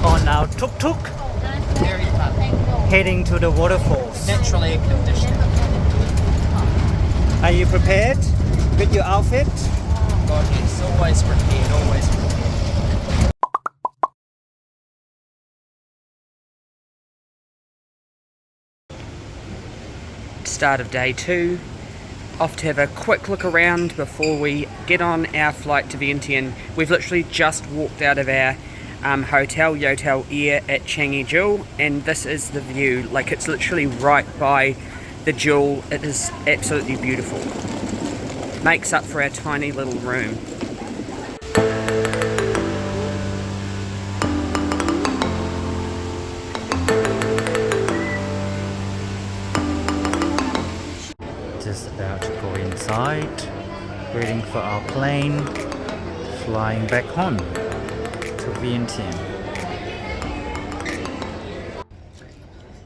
on our tuk-tuk, Very fun. heading to the waterfalls. Natural air conditioning. Are you prepared with your outfit? God, yes. Always prepared. Always prepared. Start of day 2. Off to have a quick look around before we get on our flight to Vientiane. We've literally just walked out of our hotel, Yotel Air at Changi Jewel, and this is the view. Like, it's literally right by the Jewel. It is absolutely beautiful. Makes up for our tiny little room. Just about to go inside, waiting for our plane, flying back home to Vientiane.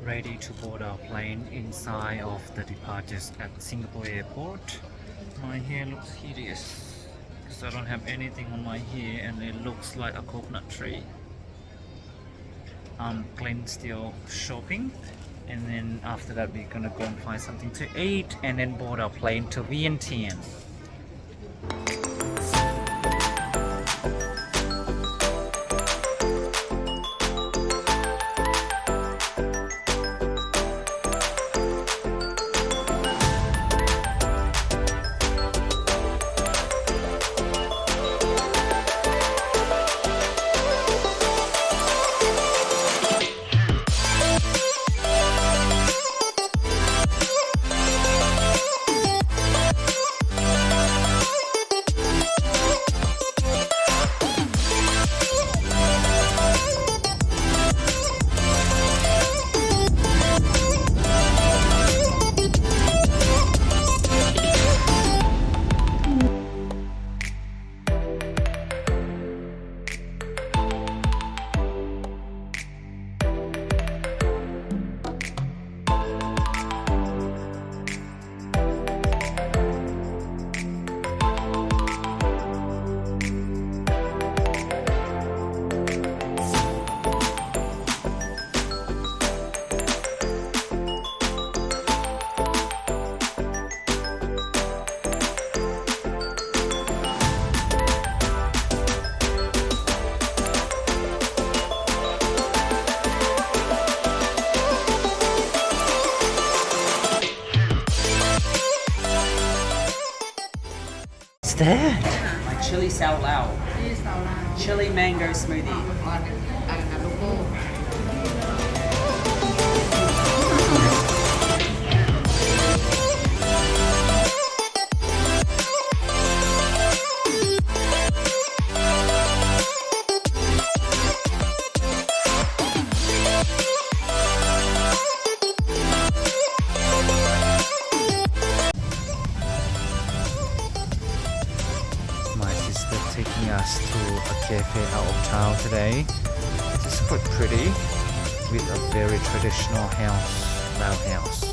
Ready to board our plane inside of the departures at Singapore airport. My hair looks hideous because I don't have anything on my hair and it looks like a coconut tree. Glenn still shopping, and then after that we're gonna go and find something to eat and then board our plane to Vientiane. What's that? My chili sao lao. Chili mango smoothie. My sister taking us to a cafe out of town today. It's quite pretty with a very traditional house, Lao house.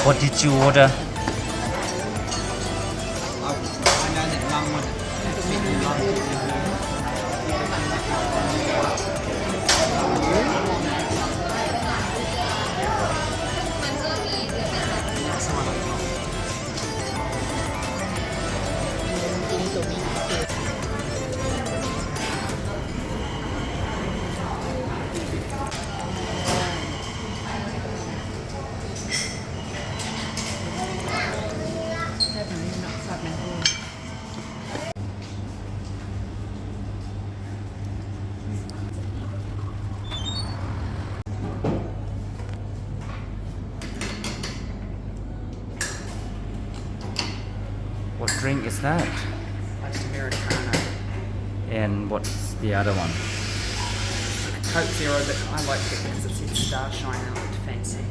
What did you order? What drink is that? Iced Americano. And what's the other one? Coke Zero, but I like it because it says Starshine and it looked fancy.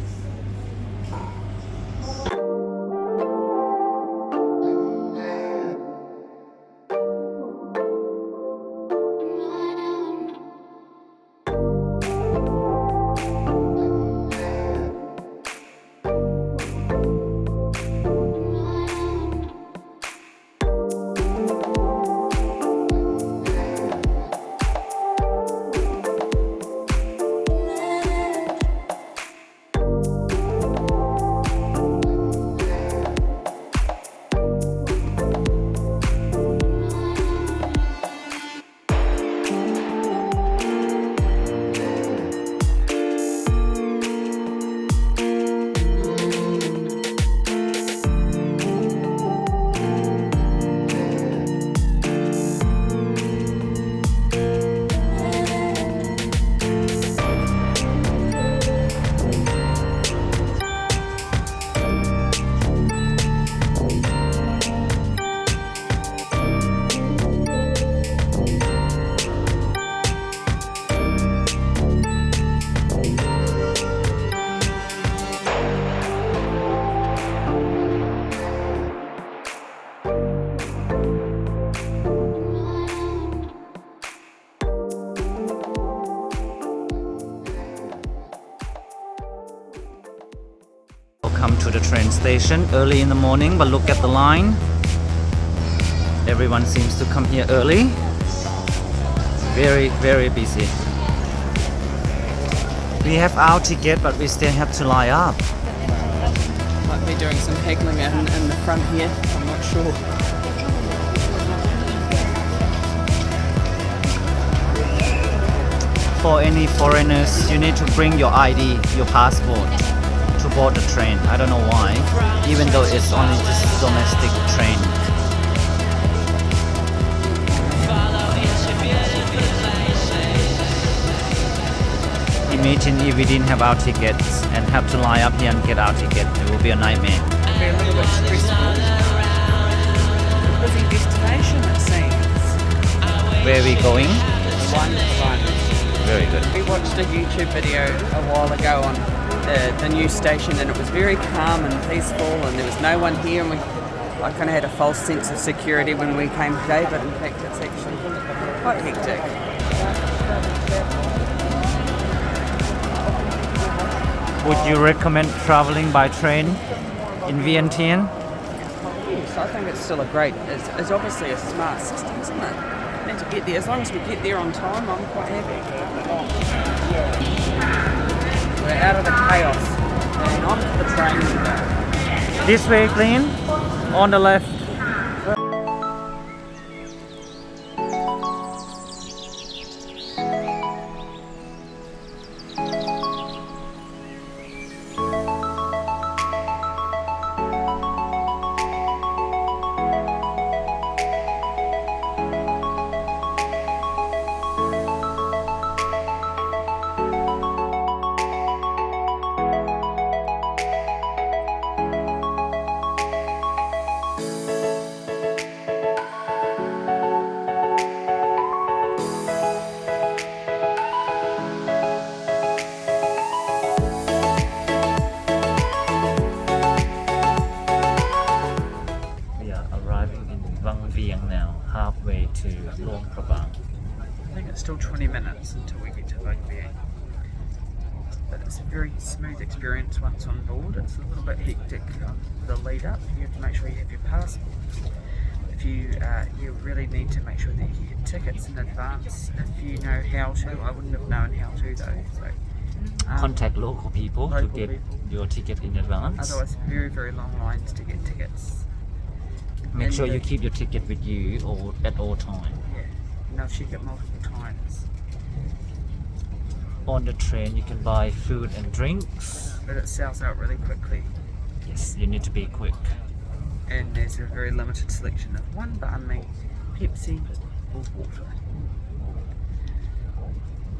Come to the train station early in the morning, but look at the line. Everyone seems to come here early. Very, very busy. We have our ticket, but we still have to line up. Might be doing some haggling in the front here, I'm not sure. For any foreigners, you need to bring your ID, your passport, to board the train. I don't know why, even though it's only just domestic train. Imagine if we didn't have our tickets and have to line up here and get our ticket. It would be a nightmare. It'll be a little bit stressful. Busy destination, it seems. Where are we going? One. Very good. We watched a YouTube video a while ago on the new station, and it was very calm and peaceful, and there was no one here, and I kind of had a false sense of security when we came today, but in fact it's actually quite hectic. Would you recommend traveling by train in Vientiane? Yes, I think it's still it's obviously a smart system, isn't it? We need to get there. As long as we get there on time, I'm quite happy. We're out of the chaos and onto the train. This way, Glenn. On the left. Now, halfway to Luang Prabang. I think it's still 20 minutes until we get to Vientiane. But it's a very smooth experience once on board. It's a little bit hectic on the lead up. You have to make sure you have your passport. If you really need to make sure that you get tickets in advance. If you know how to, I wouldn't have known how to though. So contact local people to get your ticket in advance. Otherwise, very, very long lines to get tickets. Make sure you keep your ticket with you at all times. Yeah, no, you get multiple times. On the train, you can buy food and drinks. But it sells out really quickly. Yes, you need to be quick. And there's a very limited selection of one banh mi, Pepsi, or water.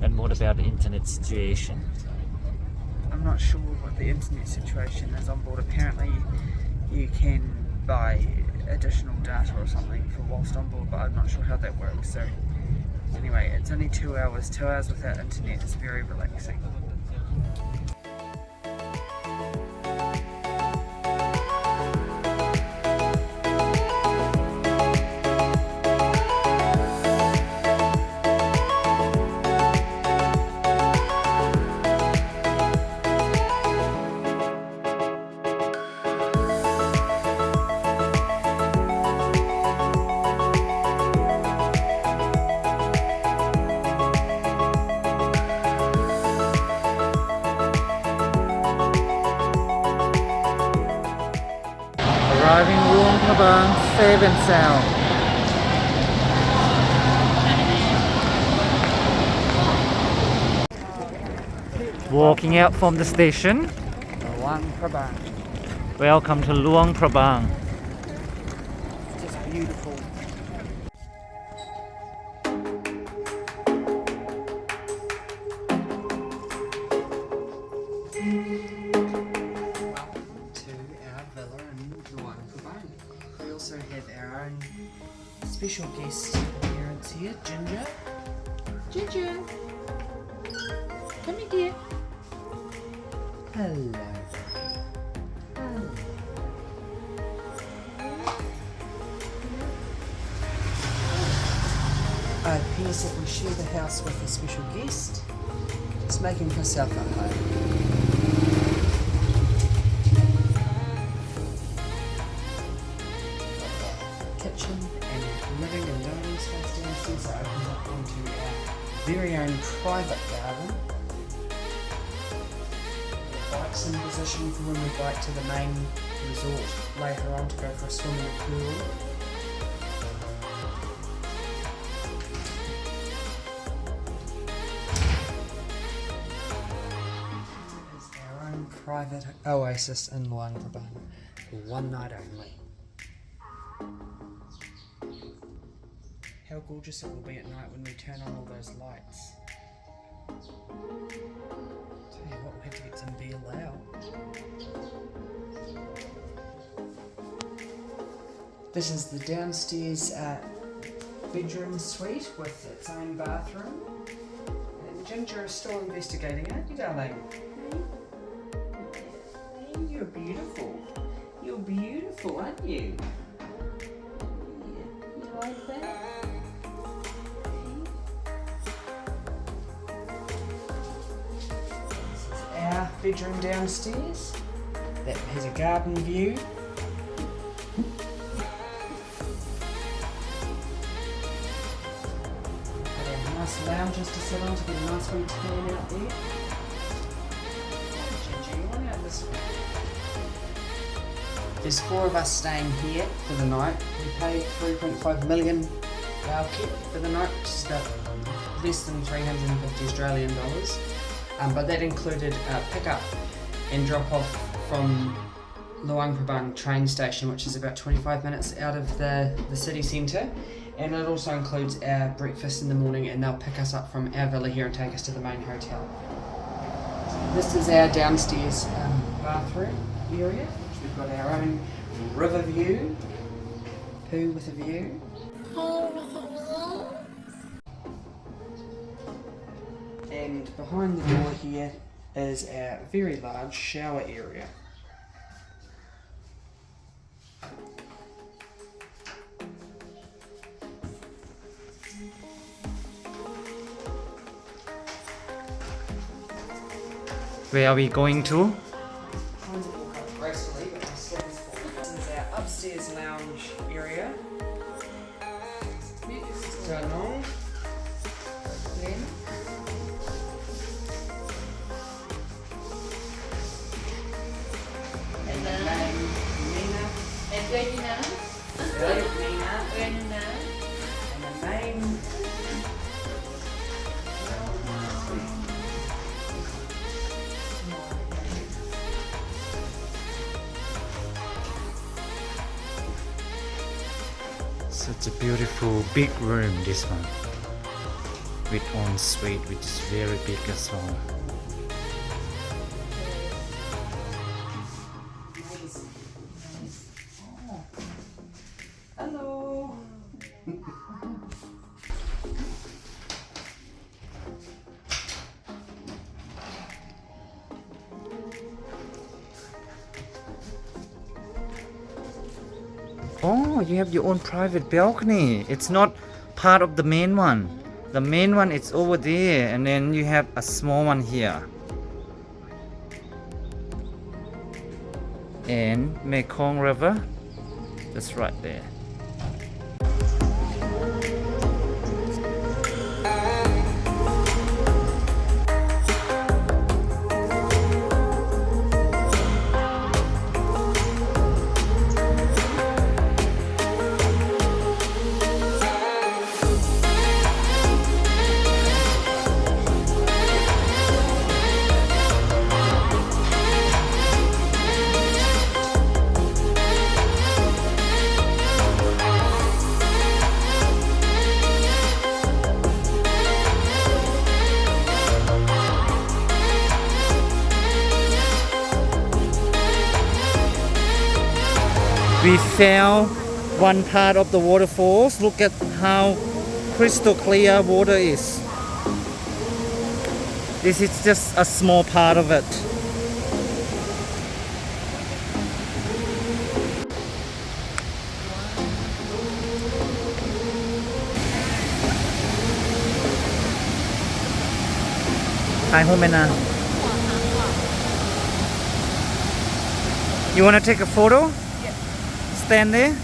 And what about the internet situation? I'm not sure what the internet situation is on board. Apparently you can buy additional data or something for whilst on board, but I'm not sure how that works. So anyway, it's only 2 hours. 2 hours without internet is very relaxing. Arriving Luang Prabang, safe and sound. Walking out from the station. Luang Prabang. Welcome to Luang Prabang. It's just beautiful. Welcome to our villa in Luang Prabang. We also have our own special guest appearance here, Ginger. Ginger! Come here, dear. Hello. It appears that we share the house with a special guest, just making herself at home. Kitchen and living and dining space downstairs that opens up onto our very own private garden. Bikes in position for when we bike to the main resort later on to go for a swim in the pool. Our own private oasis in Luang Prabang for one night only. How gorgeous it will be at night when we turn on all those lights. Tell you what, we'll have to get some beer Lao. This is the downstairs bedroom suite with its own bathroom. And Ginger is still investigating, aren't you, darling? You're beautiful. You're beautiful, aren't you? You like that? This is our bedroom downstairs. That has a garden view. Got our nice lounges to sit on to get a nice wee tan out there. There's 4 of us staying here for the night. We paid 3.5 million Lao kip for the night, which is about less than 350 Australian dollars. But that included pick-up and drop-off from Luang Prabang train station, which is about 25 minutes out of the city centre. And it also includes our breakfast in the morning, and they'll pick us up from our villa here and take us to the main hotel. This is our downstairs bathroom area. We've got our own river view, poo with a view. And behind the door here is our very large shower area. Where are we going to? Gracefully, but my skin's full. This is our upstairs lounge area. Turn on. Then. And then Nina. And where you now? Nina. Where you now? And the main. Such a beautiful big room, this one. With ensuite, which is very big as well. Oh, you have your own private balcony. It's not part of the main one. The main one is over there, and then you have a small one here. And Mekong River, that's right there. We found one part of the waterfalls. Look at how crystal clear water is. This is just a small part of it. Hi, Homena. You want to take a photo? Stand there.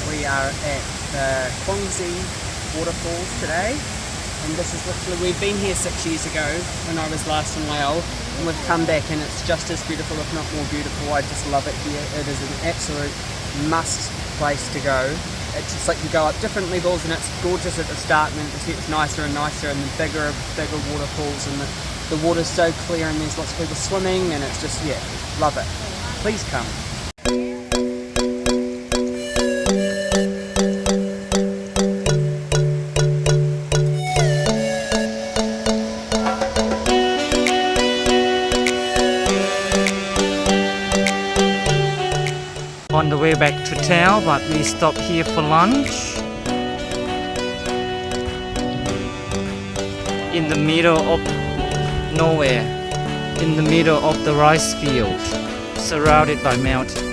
We are at the Waterfalls today, and this is literally, we've been here 6 years ago when I was last in Laos, and we've come back and it's just as beautiful, if not more beautiful. I just love it here. It is an absolute must place to go. It's just like you go up different levels and it's gorgeous at the start, and then it gets nicer and nicer and bigger waterfalls, and the water's so clear and there's lots of people swimming, and it's just, yeah, love it. Please come. On the way back to town, but we stopped here for lunch in the middle of nowhere, in the middle of the rice field, surrounded by mountains.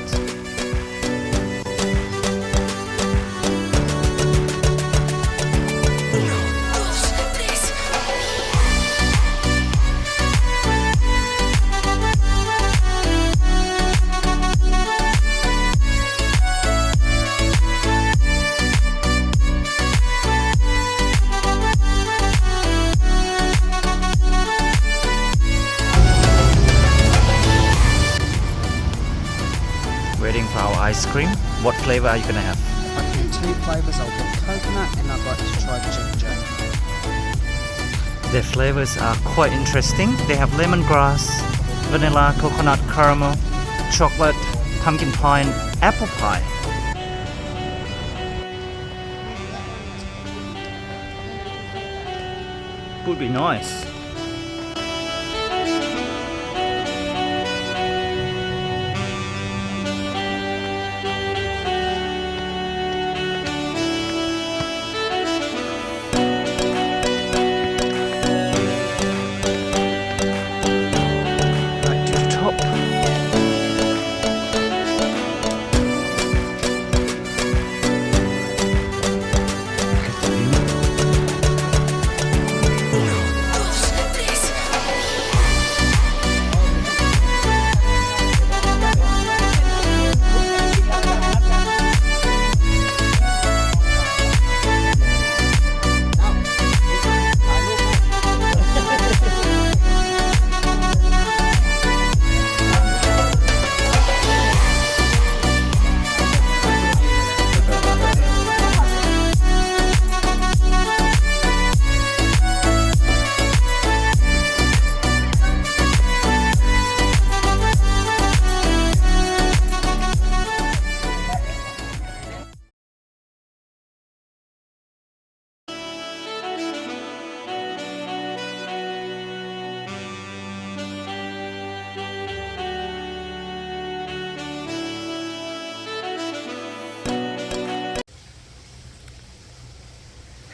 Waiting for our ice cream. What flavor are you gonna have? I've got two flavours. I'll get coconut and I'd like to try ginger. The flavors are quite interesting. They have lemongrass, vanilla, coconut, caramel, chocolate, pumpkin pie, and apple pie. Would be nice.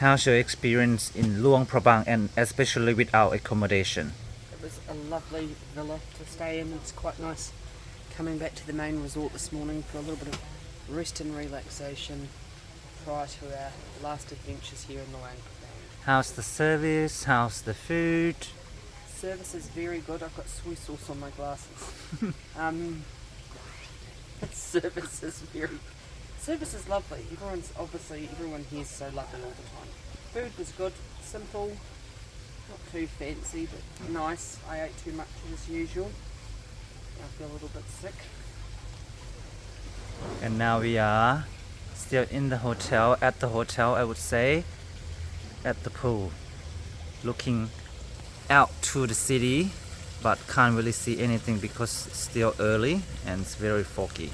How's your experience in Luang Prabang and especially with our accommodation? It was a lovely villa to stay in. It's quite nice coming back to the main resort this morning for a little bit of rest and relaxation prior to our last adventures here in Luang Prabang. How's the service? How's the food? Service is very good. I've got soy sauce on my glasses. Service is lovely. Everyone here's so lovely all the time. Food was good, simple, not too fancy, but nice. I ate too much as usual. I feel a little bit sick. And now we are still in the hotel, at the hotel I would say, at the pool, looking out to the city, but can't really see anything because it's still early and it's very foggy.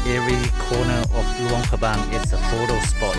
Every corner of Luang Prabang is a photo spot.